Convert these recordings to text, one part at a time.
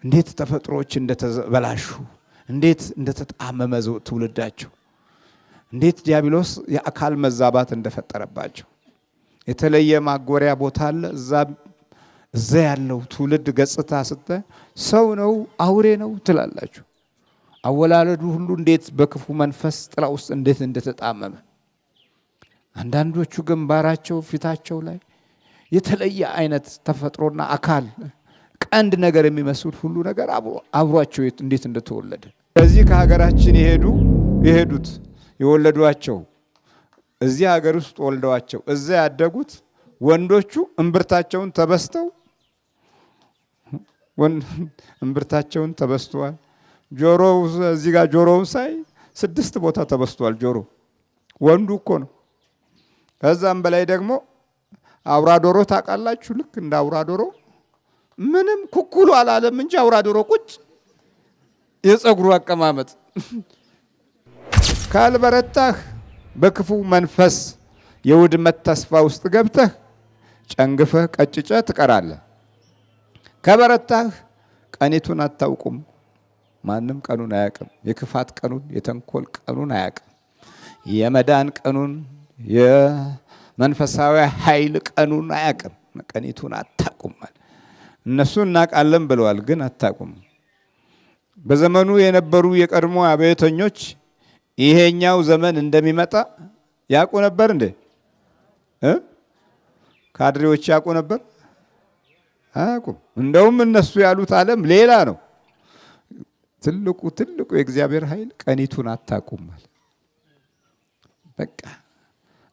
እንዴት ተፈጥሮች እንደተበላሹ እንዴት እንደተጣመመ ትውልዳቸው እንዴት ዲያብሎስ የአካል መዛባት እንደፈጠረባቸው የተለየ ማጎሪያ ቦታ አለ። እዛ ያለው ትውልድ ገጽታ ስታይ ሰው ነው አውሬ ነው ትላላችሁ። አወላለዱ ሁሉ እንዴት በክፉ መንፈስ ጥላ ውስጥ እንዴት እንደተጣመመ አንዳንዶቹ ግንባራቸው ፊታቸው ላይ የተለየ አይነት ተፈጥሮና አካል ቀንድ ነገር የሚመስል ሁሉ ነገር አብሯቸው እንዴት እንደተወለደ በዚህ ከሀገራችን የሄዱት የወለዷቸው እዚህ ሀገር ውስጥ ወልደዋቸው እዛ ያደጉት ወንዶቹ እምብርታቸውን ተበስተዋል። ጆሮው እዚህ ጋር ጆሮውን ሳይ 6 ቦታ ተበስቷል። ጆሮ ወንዱ እኮ ነው። ከዛም በላይ ደግሞ አውራ ዶሮ ታውቃላችሁ? ልክ እንደ አውራ ዶሮ ምንም ኩኩሉ አላለም እንጂ አውራ ዶሮ ቁጭ የፀጉሩ አቀማመጥ ካልበረታህ በክፉ መንፈስ የውድመት ተስፋ ውስጥ ገብተህ ጨንግፈህ ቀጭጨህ ትቀራለህ። ከበረታህ ቀኒቱን አታውቁም። ማንም ቀኑን አያውቅም። የክፋት ቀኑን የተንኮል ቀኑን አያውቅም። የመዳን ቀኑን የመንፈሳዊ ኃይል ቀኑን አያውቅም። ቀኒቱን አታውቁም። እነሱ እናውቃለን ብለዋል፣ ግን አታውቁም። በዘመኑ የነበሩ የቀድሞ አብዮተኞች ይሄኛው ዘመን እንደሚመጣ ያውቁ ነበር እንዴ? ካድሬዎች ያውቁ ነበር? አያውቁም። እንደውም እነሱ ያሉት ዓለም ሌላ ነው። ትልቁ የእግዚአብሔር ኃይል ቀኒቱን አታውቁም ማለት በቃ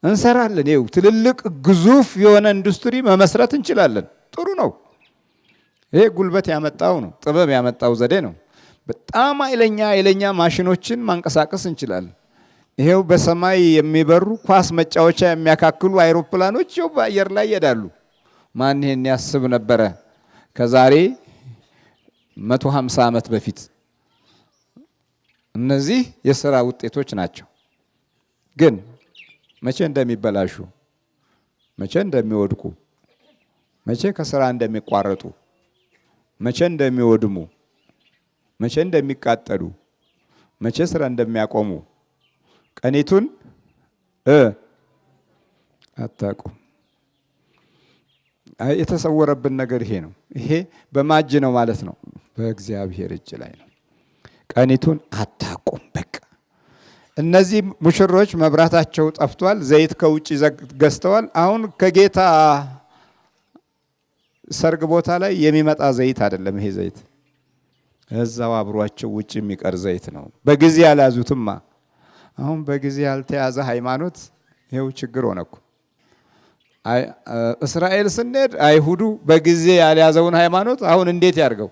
እንሰራለን። ይኸው ትልልቅ ግዙፍ የሆነ ኢንዱስትሪ መመስረት እንችላለን። ጥሩ ነው። ይሄ ጉልበት ያመጣው ነው፣ ጥበብ ያመጣው ዘዴ ነው። በጣም ኃይለኛ ማሽኖችን ማንቀሳቀስ እንችላለን። ይሄው በሰማይ የሚበሩ ኳስ መጫወቻ የሚያካክሉ አይሮፕላኖች ይኸው በአየር ላይ ይሄዳሉ። ማን ይሄን ያስብ ነበረ? ከዛሬ 150 ዓመት በፊት። እነዚህ የሥራ ውጤቶች ናቸው። ግን መቼ እንደሚበላሹ፣ መቼ እንደሚወድቁ፣ መቼ ከሥራ እንደሚቋረጡ፣ መቼ እንደሚወድሙ፣ መቼ እንደሚቃጠሉ፣ መቼ ስራ እንደሚያቆሙ ቀኒቱን አታውቁም። የተሰወረብን ነገር ይሄ ነው። ይሄ በማጅ ነው ማለት ነው፣ በእግዚአብሔር እጅ ላይ ነው። ቀኒቱን አታውቁም። በቃ እነዚህ ሙሽሮች መብራታቸው ጠፍቷል። ዘይት ከውጭ ገዝተዋል። አሁን ከጌታ ሰርግ ቦታ ላይ የሚመጣ ዘይት አይደለም። ይሄ ዘይት እዛው አብሯቸው ውጭ የሚቀር ዘይት ነው። በጊዜ ያልያዙትማ። አሁን በጊዜ ያልተያዘ ሃይማኖት ይሄው ችግር ሆነኩ። እስራኤል ስንሄድ አይሁዱ በጊዜ ያልያዘውን ሃይማኖት አሁን እንዴት ያርገው?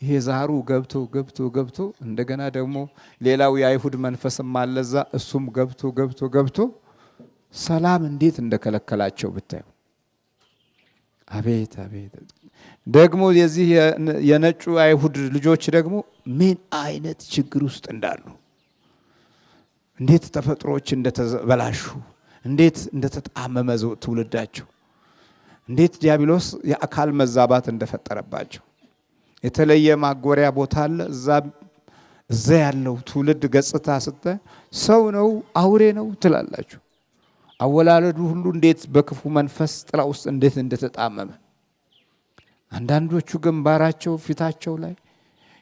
ይሄ ዛሩ ገብቶ እንደገና ደግሞ ሌላው የአይሁድ መንፈስም አለዛ እሱም ገብቶ ሰላም እንዴት እንደከለከላቸው ብታዩ። አቤት ደግሞ የዚህ የነጩ አይሁድ ልጆች ደግሞ ምን አይነት ችግር ውስጥ እንዳሉ፣ እንዴት ተፈጥሮች እንደተበላሹ፣ እንዴት እንደተጣመመ ትውልዳቸው፣ እንዴት ዲያብሎስ የአካል መዛባት እንደፈጠረባቸው የተለየ ማጎሪያ ቦታ አለ። እዛ ያለው ትውልድ ገጽታ ስታይ ሰው ነው አውሬ ነው ትላላችሁ። አወላለዱ ሁሉ እንዴት በክፉ መንፈስ ጥላ ውስጥ እንዴት እንደተጣመመ አንዳንዶቹ ግንባራቸው ፊታቸው ላይ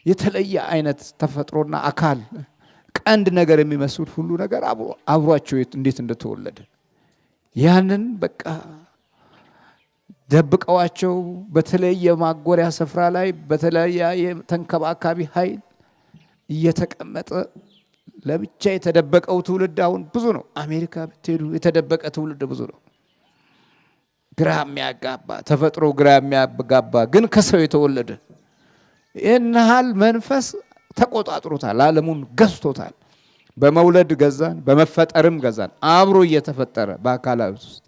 የተለየ አይነት ተፈጥሮና አካል ቀንድ ነገር የሚመስል ሁሉ ነገር አብሯቸው እንዴት እንደተወለደ ያንን በቃ ደብቀዋቸው በተለየ ማጎሪያ ስፍራ ላይ በተለያየ ተንከባካቢ ኃይል እየተቀመጠ ለብቻ የተደበቀው ትውልድ አሁን ብዙ ነው። አሜሪካ ብትሄዱ የተደበቀ ትውልድ ብዙ ነው። ግራ የሚያጋባ ተፈጥሮ ግራ የሚያጋባ ግን ከሰው የተወለደ ይህን ያህል መንፈስ ተቆጣጥሮታል። ዓለሙን ገዝቶታል። በመውለድ ገዛን፣ በመፈጠርም ገዛን፣ አብሮ እየተፈጠረ በአካላት ውስጥ።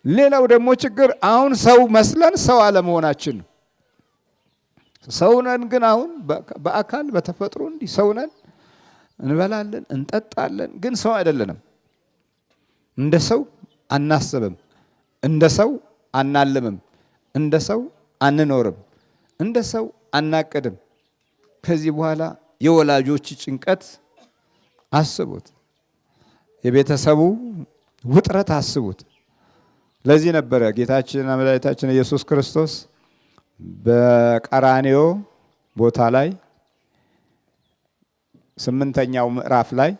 ሌላው ደግሞ ችግር አሁን ሰው መስለን ሰው አለመሆናችን ነው። ሰው ነን ግን አሁን በአካል በተፈጥሮ እንዲህ ሰው ነን፣ እንበላለን፣ እንጠጣለን፣ ግን ሰው አይደለንም። እንደ ሰው አናስብም፣ እንደ ሰው አናልምም፣ እንደ ሰው አንኖርም፣ እንደ ሰው አናቅድም። ከዚህ በኋላ የወላጆች ጭንቀት አስቡት፣ የቤተሰቡ ውጥረት አስቡት። ለዚህ ነበረ ጌታችንና መድኃኒታችን ኢየሱስ ክርስቶስ በቀራንዮ ቦታ ላይ 8ኛው ምዕራፍ ላይ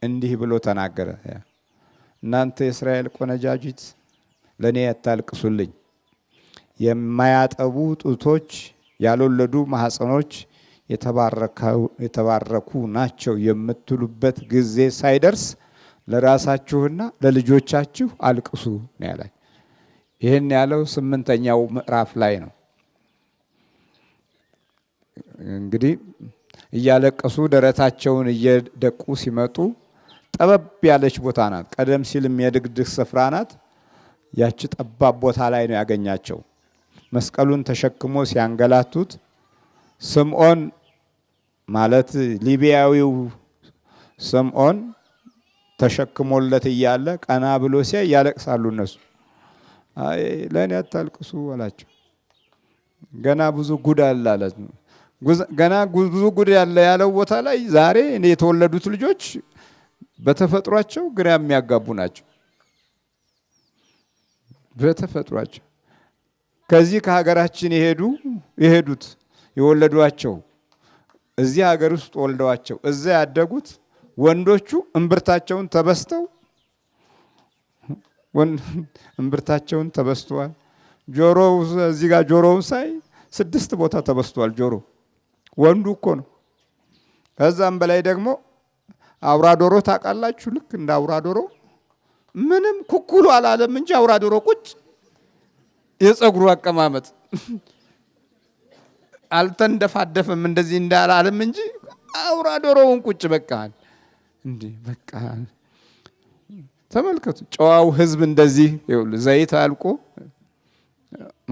እንዲህ ብሎ ተናገረ። እናንተ የእስራኤል ቆነጃጅት ለኔ አታልቅሱልኝ፣ የማያጠቡ ጡቶች ያልወለዱ ማህፀኖች የተባረኩ ናቸው የምትሉበት ጊዜ ሳይደርስ ለራሳችሁና ለልጆቻችሁ አልቅሱ ነው ያለው። ይህን ያለው 8ኛው ምዕራፍ ላይ ነው። እንግዲህ እያለቀሱ ደረታቸውን እየደቁ ሲመጡ ጠበብ ያለች ቦታ ናት። ቀደም ሲልም የድግድግ ስፍራ ናት። ያቺ ጠባብ ቦታ ላይ ነው ያገኛቸው። መስቀሉን ተሸክሞ ሲያንገላቱት ስምዖን ማለት ሊቢያዊው ስምዖን ተሸክሞለት እያለ ቀና ብሎ ሲያይ ያለቅሳሉ እነሱ። አይ ለኔ አታልቅሱ አላቸው። ገና ብዙ ጉድ አለ አለ። ገና ብዙ ጉድ ያለ ያለው ቦታ ላይ ዛሬ እኔ የተወለዱት ልጆች በተፈጥሯቸው ግራ የሚያጋቡ ናቸው። በተፈጥሯቸው ከዚህ ከሀገራችን የሄዱት የወለዷቸው እዚህ ሀገር ውስጥ ወልደዋቸው እዛ ያደጉት ወንዶቹ እምብርታቸውን ተበስተዋል። ጆሮው እዚህ ጋር ጆሮውን ሳይ 6 ቦታ ተበስቷል። ጆሮ ወንዱ እኮ ነው። ከዛም በላይ ደግሞ አውራ ዶሮ ታውቃላችሁ? ልክ እንደ አውራ ዶሮ ምንም ኩኩሉ አላለም እንጂ አውራ ዶሮ ቁጭ የፀጉሩ አቀማመጥ አልተንደፋደፈም እንደዚህ እንዳላለም እንጂ አውራ ዶሮውን ቁጭ በቃ እንዴ በቃ ተመልከቱ። ጨዋው ህዝብ እንደዚህ ዘይት አልቆ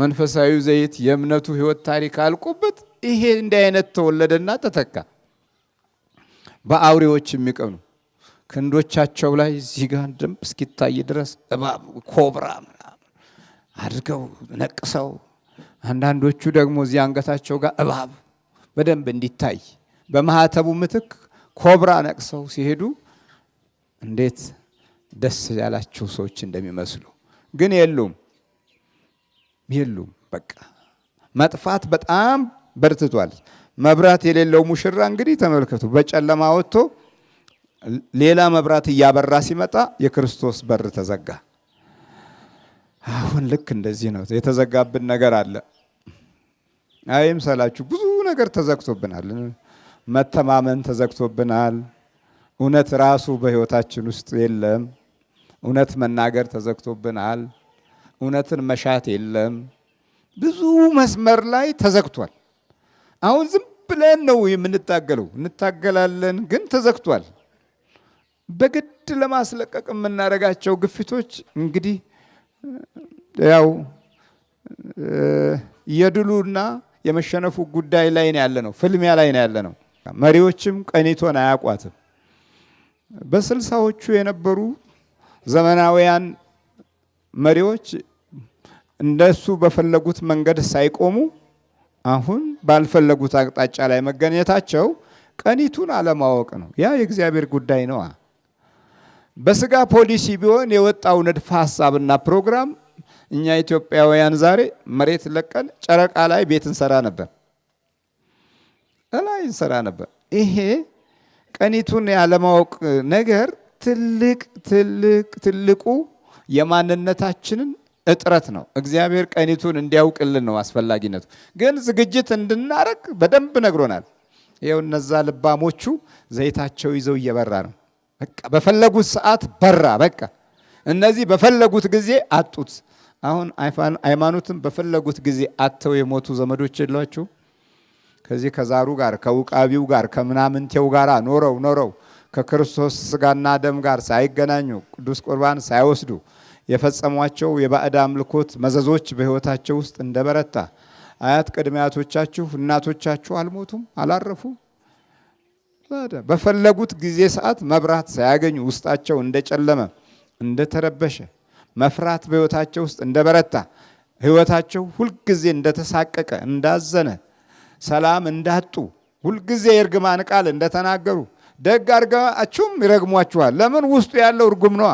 መንፈሳዊ ዘይት የእምነቱ ህይወት ታሪክ አልቆበት ይሄ እንደ አይነት ተወለደና ተተካ። በአውሬዎች የሚቀኑ ክንዶቻቸው ላይ እዚህ ጋር ደም እስኪታይ ድረስ እባብ ኮብራ አድርገው ነቅሰው፣ አንዳንዶቹ ደግሞ እዚህ አንገታቸው ጋር እባብ በደንብ እንዲታይ በማህተቡ ምትክ ኮብራ ነቅሰው ሲሄዱ እንዴት ደስ ያላቸው ሰዎች እንደሚመስሉ ግን የሉም። በቃ መጥፋት በጣም በርትቷል። መብራት የሌለው ሙሽራ እንግዲህ ተመልከቱ፣ በጨለማ ወጥቶ ሌላ መብራት እያበራ ሲመጣ የክርስቶስ በር ተዘጋ። አሁን ልክ እንደዚህ ነው። የተዘጋብን ነገር አለ። አይምሰላችሁ፣ ብዙ ነገር ተዘግቶብናል። መተማመን ተዘግቶብናል። እውነት ራሱ በህይወታችን ውስጥ የለም። እውነት መናገር ተዘግቶብናል። እውነትን መሻት የለም። ብዙ መስመር ላይ ተዘግቷል። አሁን ዝም ብለን ነው የምንታገለው። እንታገላለን ግን ተዘግቷል። በግድ ለማስለቀቅ የምናደርጋቸው ግፊቶች እንግዲህ ያው የድሉና የመሸነፉ ጉዳይ ላይ ነው ያለነው፣ ፍልሚያ ላይ ነው ያለነው። መሪዎችም ቀኒቶን አያቋትም። በ60ዎቹ የነበሩ ዘመናዊያን መሪዎች እንደሱ በፈለጉት መንገድ ሳይቆሙ አሁን ባልፈለጉት አቅጣጫ ላይ መገኘታቸው ቀኒቱን አለማወቅ ነው። ያ የእግዚአብሔር ጉዳይ ነው። በስጋ ፖሊሲ ቢሆን የወጣው ንድፈ ሐሳብና ፕሮግራም እኛ ኢትዮጵያውያን ዛሬ መሬት ለቀን ጨረቃ ላይ ቤት እንሰራ ነበር። ይሄ ቀኒቱን ያለማወቅ ነገር ትልቁ የማንነታችንን እጥረት ነው። እግዚአብሔር ቀኒቱን እንዲያውቅልን ነው አስፈላጊነቱ። ግን ዝግጅት እንድናረግ በደንብ ነግሮናል። ይኸው እነዛ ልባሞቹ ዘይታቸው ይዘው እየበራ ነው። በቃ በፈለጉት ሰዓት በራ። በቃ እነዚህ በፈለጉት ጊዜ አጡት። አሁን ሃይማኖትም በፈለጉት ጊዜ አጥተው የሞቱ ዘመዶች የሏቸው። ከዚህ ከዛሩ ጋር ከውቃቢው ጋር ከምናምንቴው ጋር ኖረው ከክርስቶስ ስጋና ደም ጋር ሳይገናኙ ቅዱስ ቁርባን ሳይወስዱ የፈጸሟቸው የባዕድ አምልኮት መዘዞች በህይወታቸው ውስጥ እንደበረታ አያት ቅድመ አያቶቻችሁ እናቶቻችሁ አልሞቱም፣ አላረፉም። በፈለጉት ጊዜ ሰዓት መብራት ሳያገኙ ውስጣቸው እንደጨለመ እንደተረበሸ መፍራት በህይወታቸው ውስጥ እንደበረታ ህይወታቸው ሁልጊዜ እንደተሳቀቀ እንዳዘነ ሰላም እንዳጡ ሁልጊዜ የእርግማን ቃል እንደተናገሩ ደግ አድርጋችሁም ይረግሟችኋል። ለምን? ውስጡ ያለው እርጉም ነዋ።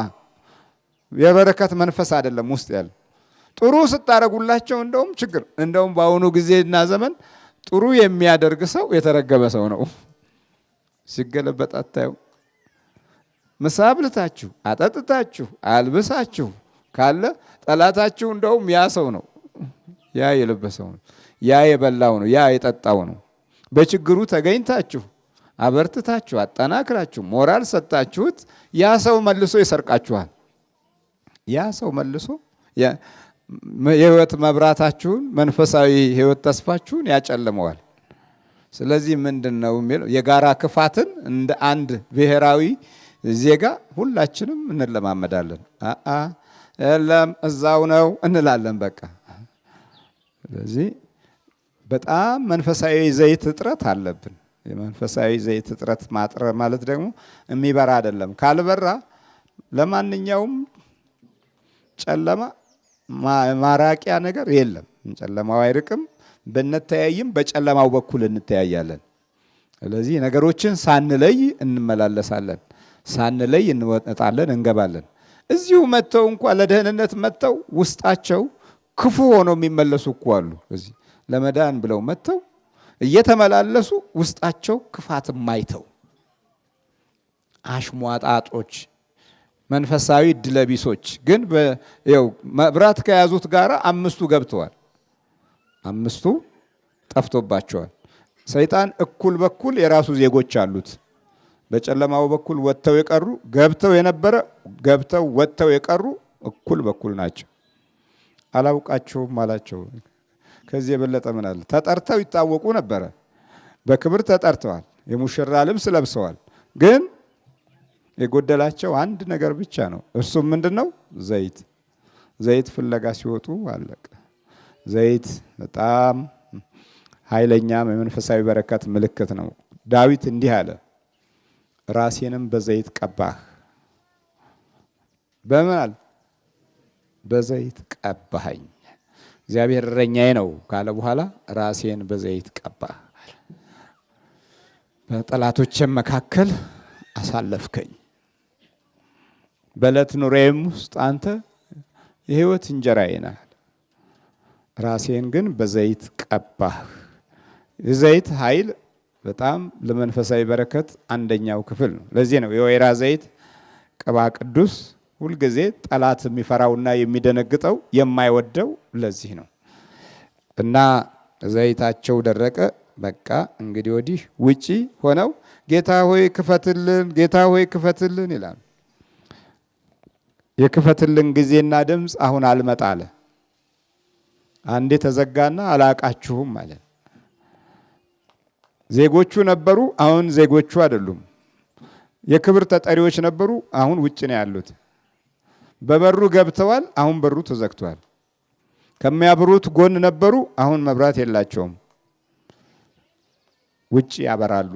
የበረከት መንፈስ አይደለም ውስጥ ያለው። ጥሩ ስታረጉላቸው እንደውም ችግር። እንደውም በአሁኑ ጊዜና ዘመን ጥሩ የሚያደርግ ሰው የተረገመ ሰው ነው። ሲገለበጥ አታዩ? ምሳ አብልታችሁ አጠጥታችሁ አልብሳችሁ ካለ ጠላታችሁ እንደውም ያ ሰው ነው። ያ የለበሰው ነው። ያ የበላው ነው። ያ የጠጣው ነው። በችግሩ ተገኝታችሁ አበርትታችሁ አጠናክራችሁ ሞራል ሰጣችሁት፣ ያ ሰው መልሶ ይሰርቃችኋል። ያ ሰው መልሶ የህይወት መብራታችሁን መንፈሳዊ ህይወት ተስፋችሁን ያጨልመዋል። ስለዚህ ምንድነው የሚለው? የጋራ ክፋትን እንደ አንድ ብሔራዊ ዜጋ ሁላችንም እንለማመዳለን። የለም እዛው ነው እንላለን በቃ። ስለዚህ በጣም መንፈሳዊ ዘይት እጥረት አለብን። የመንፈሳዊ ዘይት እጥረት ማለት ደግሞ የሚበራ አይደለም። ካልበራ ለማንኛውም ጨለማ ማራቂያ ነገር የለም። ጨለማው አይርቅም። ብንተያይም በጨለማው በኩል እንተያያለን። ስለዚህ ነገሮችን ሳንለይ እንመላለሳለን፣ ሳንለይ እንወጣለን፣ እንገባለን። እዚሁ መተው እንኳን ለደህንነት መተው ውስጣቸው ክፉ ሆነው የሚመለሱ እኮ አሉ። እዚህ ለመዳን ብለው መተው እየተመላለሱ ውስጣቸው ክፋት ማይተው አሽሟጣጦች፣ መንፈሳዊ ድለቢሶች ግን መብራት ከያዙት ጋር አምስቱ ገብተዋል። አምስቱ ጠፍቶባቸዋል። ሰይጣን እኩል በኩል የራሱ ዜጎች አሉት። በጨለማው በኩል ወጥተው የቀሩ ገብተው የነበረ ገብተው ወጥተው የቀሩ እኩል በኩል ናቸው። አላውቃቸውም አላቸው። ከዚህ የበለጠ ምን አለ? ተጠርተው ይታወቁ ነበረ። በክብር ተጠርተዋል። የሙሽራ ልብስ ለብሰዋል። ግን የጎደላቸው አንድ ነገር ብቻ ነው። እሱም ምንድነው? ዘይት። ዘይት ፍለጋ ሲወጡ አለቀ። ዘይት በጣም ኃይለኛም የመንፈሳዊ በረከት ምልክት ነው። ዳዊት እንዲህ አለ፣ ራሴንም በዘይት ቀባህ። በምን አለ? በዘይት ቀባኸኝ። እግዚአብሔር እረኛዬ ነው ካለ በኋላ ራሴን በዘይት ቀባህ፣ በጠላቶቼም መካከል አሳለፍከኝ። በዕለት ኑሮዬም ውስጥ አንተ የሕይወት እንጀራዬ ነህ። ራሴን ግን በዘይት ቀባህ። የዘይት ኃይል በጣም ለመንፈሳዊ በረከት አንደኛው ክፍል ነው። ለዚህ ነው የወይራ ዘይት ቅባ ቅዱስ ሁልጊዜ ጠላት የሚፈራውና የሚደነግጠው የማይወደው ለዚህ ነው። እና ዘይታቸው ደረቀ። በቃ እንግዲህ ወዲህ ውጪ ሆነው ጌታ ሆይ ክፈትልን፣ ጌታ ሆይ ክፈትልን ይላል። የክፈትልን ጊዜና ድምፅ አሁን አልመጣ አለ። አንዴ ተዘጋና አላቃችሁም አለ። ዜጎቹ ነበሩ፣ አሁን ዜጎቹ አይደሉም። የክብር ተጠሪዎች ነበሩ፣ አሁን ውጭ ነው ያሉት። በበሩ ገብተዋል፣ አሁን በሩ ተዘግቷል። ከሚያበሩት ጎን ነበሩ፣ አሁን መብራት የላቸውም። ውጭ ያበራሉ።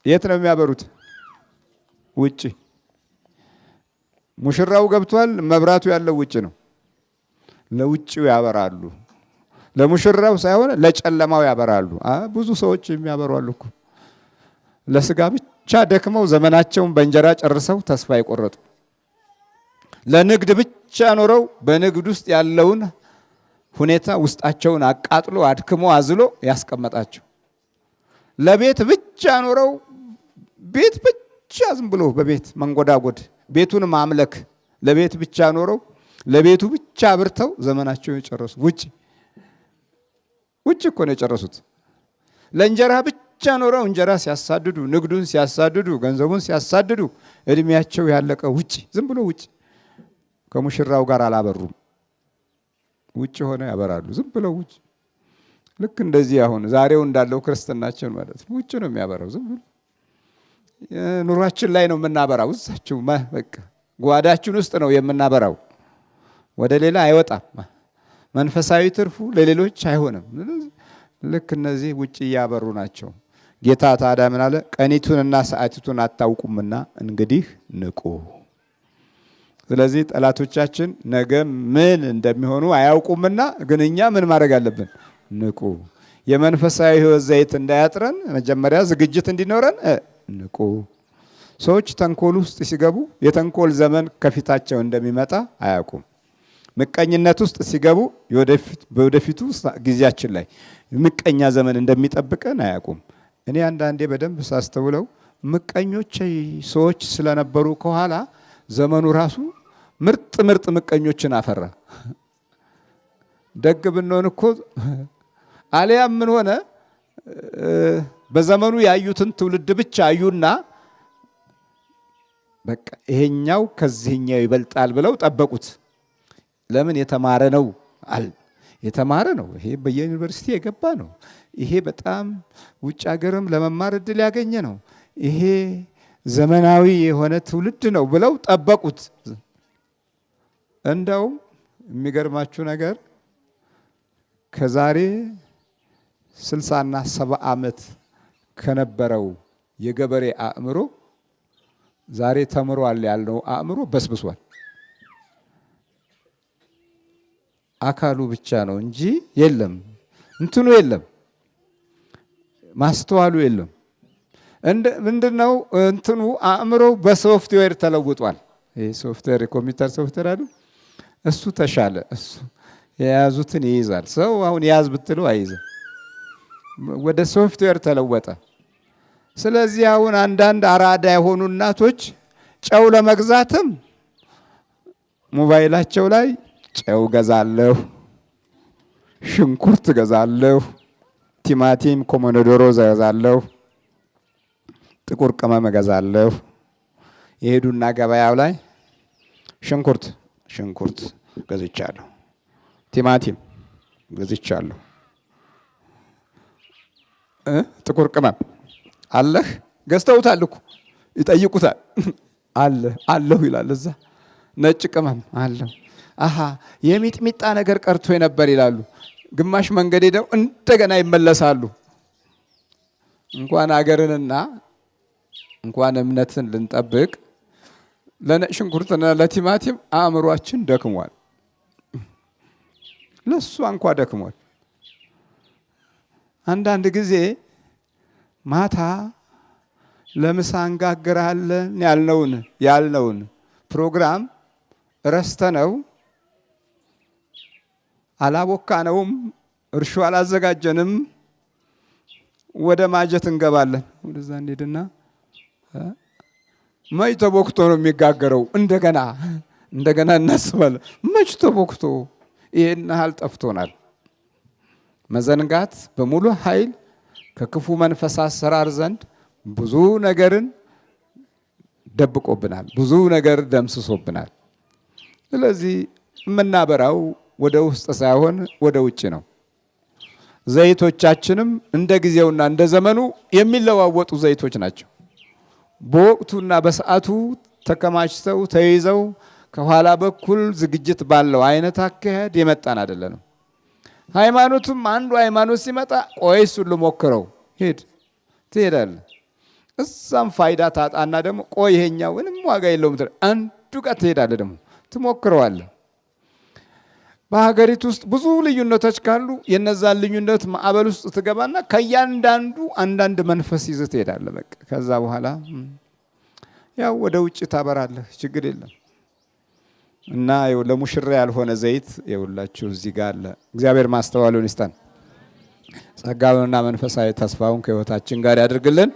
የት ነው የሚያበሩት? ውጭ። ሙሽራው ገብቷል፣ መብራቱ ያለው ውጭ ነው። ለውጭው ያበራሉ። ለሙሽራው ሳይሆን ለጨለማው ያበራሉ። ብዙ ሰዎች የሚያበሩ አሉ እኮ ለስጋ ብቻ ደክመው ዘመናቸውን በእንጀራ ጨርሰው ተስፋ የቆረጡ፣ ለንግድ ብቻ ኖረው በንግድ ውስጥ ያለውን ሁኔታ ውስጣቸውን አቃጥሎ አድክሞ አዝሎ ያስቀመጣቸው፣ ለቤት ብቻ ኖረው ቤት ብቻ ዝም ብሎ በቤት መንጎዳጎድ ቤቱን ማምለክ፣ ለቤት ብቻ ኖረው ለቤቱ ብቻ አብርተው ዘመናቸውን የጨረሱ ውጭ እኮ ነው የጨረሱት። ለእንጀራ ብቻ ኖረው እንጀራ ሲያሳድዱ፣ ንግዱን ሲያሳድዱ፣ ገንዘቡን ሲያሳድዱ እድሜያቸው ያለቀ ውጭ፣ ዝም ብሎ ውጭ። ከሙሽራው ጋር አላበሩም። ውጭ ሆነ ያበራሉ፣ ዝም ብለው ውጭ። ልክ እንደዚህ አሁን ዛሬው እንዳለው ክርስትናችን ማለት ነው። ውጭ ነው የሚያበራው፣ ዝም ብሎ ኑሯችን ላይ ነው የምናበራው። እዛችሁ በቃ ጓዳችን ውስጥ ነው የምናበራው፣ ወደ ሌላ አይወጣም። መንፈሳዊ ትርፉ ለሌሎች አይሆንም። ልክ እነዚህ ውጭ እያበሩ ናቸው። ጌታ ታዲያ ምን አለ? ቀኒቱንና ሰዓቲቱን አታውቁምና እንግዲህ ንቁ። ስለዚህ ጠላቶቻችን ነገ ምን እንደሚሆኑ አያውቁምና፣ ግን እኛ ምን ማድረግ አለብን? ንቁ። የመንፈሳዊ ሕይወት ዘይት እንዳያጥረን መጀመሪያ ዝግጅት እንዲኖረን ንቁ። ሰዎች ተንኮል ውስጥ ሲገቡ የተንኮል ዘመን ከፊታቸው እንደሚመጣ አያውቁም። ምቀኝነት ውስጥ ሲገቡ በወደፊቱ ጊዜያችን ላይ ምቀኛ ዘመን እንደሚጠብቀን አያውቁም። እኔ አንዳንዴ በደንብ ሳስተውለው ምቀኞች ሰዎች ስለነበሩ ከኋላ ዘመኑ ራሱ ምርጥ ምቀኞችን አፈራ። ደግ ብንሆን እኮ አሊያም ምን ሆነ በዘመኑ ያዩትን ትውልድ ብቻ አዩና በቃ ይሄኛው ከዚህኛው ይበልጣል ብለው ጠበቁት። ለምን? የተማረ ነው አል የተማረ ነው። ይሄ በየዩኒቨርሲቲ የገባ ነው። ይሄ በጣም ውጭ ሀገርም ለመማር እድል ያገኘ ነው። ይሄ ዘመናዊ የሆነ ትውልድ ነው ብለው ጠበቁት። እንደውም የሚገርማችሁ ነገር ከዛሬ 60 እና 70 ዓመት ከነበረው የገበሬ አእምሮ ዛሬ ተምሯል ያልነው አእምሮ በስብሷል። አካሉ ብቻ ነው እንጂ የለም፣ እንትኑ የለም፣ ማስተዋሉ የለም። ምንድነው እንትኑ? አእምሮ በሶፍትዌር ተለውጧል። ይሄ ሶፍትዌር የኮምፒውተር ሶፍትዌር አይደል? እሱ ተሻለ። እሱ የያዙትን ይይዛል። ሰው አሁን ያዝ ብትለው አይይዝም። ወደ ሶፍትዌር ተለወጠ። ስለዚህ አሁን አንዳንድ አራዳ የሆኑ እናቶች ጨው ለመግዛትም ሞባይላቸው ላይ ጨው ገዛለሁ፣ ሽንኩርት ገዛለሁ፣ ቲማቲም ኮሞዶሮ ገዛለሁ፣ ጥቁር ቅመም ገዛለሁ። ይሄዱና ገበያው ላይ ሽንኩርት ገዝቻለሁ፣ ቲማቲም ገዝቻለሁ፣ ጥቁር ቅመም አለህ? ገዝተውታል እኮ ይጠይቁታል። አለሁ ይላል። እዛ ነጭ ቅመም አለሁ። አሃ የሚጥሚጣ ነገር ቀርቶ ነበር ይላሉ። ግማሽ መንገድ ሄደው እንደገና ይመለሳሉ። እንኳን አገርንና እንኳን እምነትን ልንጠብቅ ለነጭ ሽንኩርትና ለቲማቲም አእምሯችን ደክሟል። ለሱ እንኳ ደክሟል። አንዳንድ ጊዜ ማታ ለምሳ እንጋግራለን ያልነውን ፕሮግራም ረስተነው አላቦካነውም፣ እርሾ አላዘጋጀንም፣ ወደ ማጀት እንገባለን። ወደዛ እንሄድና መች ተቦክቶ ነው የሚጋገረው? እንደገና እናስባለን። መች ተቦክቶ? ይሄን ያህል ጠፍቶናል። መዘንጋት በሙሉ ኃይል ከክፉ መንፈስ አሰራር ዘንድ ብዙ ነገርን ደብቆብናል፣ ብዙ ነገር ደምስሶብናል። ስለዚህ የምናበራው ወደ ውስጥ ሳይሆን ወደ ውጭ ነው። ዘይቶቻችንም እንደ ጊዜውና እንደ ዘመኑ የሚለዋወጡ ዘይቶች ናቸው። በወቅቱና በሰዓቱ ተከማችተው ተይዘው ከኋላ በኩል ዝግጅት ባለው አይነት አካሄድ የመጣን አይደለንም። ሃይማኖቱም አንዱ ሃይማኖት ሲመጣ ቆይ እሱን ልሞክረው፣ ትሄዳለህ። እዛም ፋይዳ ታጣና ደግሞ ቆይ ይሄኛው ምንም ዋጋ የለውም አንዱ ጋር ትሄዳለህ፣ ደግሞ ትሞክረዋለህ። በሀገሪቱ ውስጥ ብዙ ልዩነቶች ካሉ የነዛን ልዩነት ማዕበል ውስጥ ትገባና ከእያንዳንዱ አንዳንድ መንፈስ ይዘህ ትሄዳለህ። በቃ ከዛ በኋላ ያው ወደ ውጭ ታበራለህ፣ ችግር የለም። እና ለሙሽራ ያልሆነ ዘይት የሁላችሁ እዚህ ጋር አለ። እግዚአብሔር ማስተዋሉን ይስጠን፣ ጸጋውንና መንፈሳዊ ተስፋውን ከህይወታችን ጋር ያድርግልን።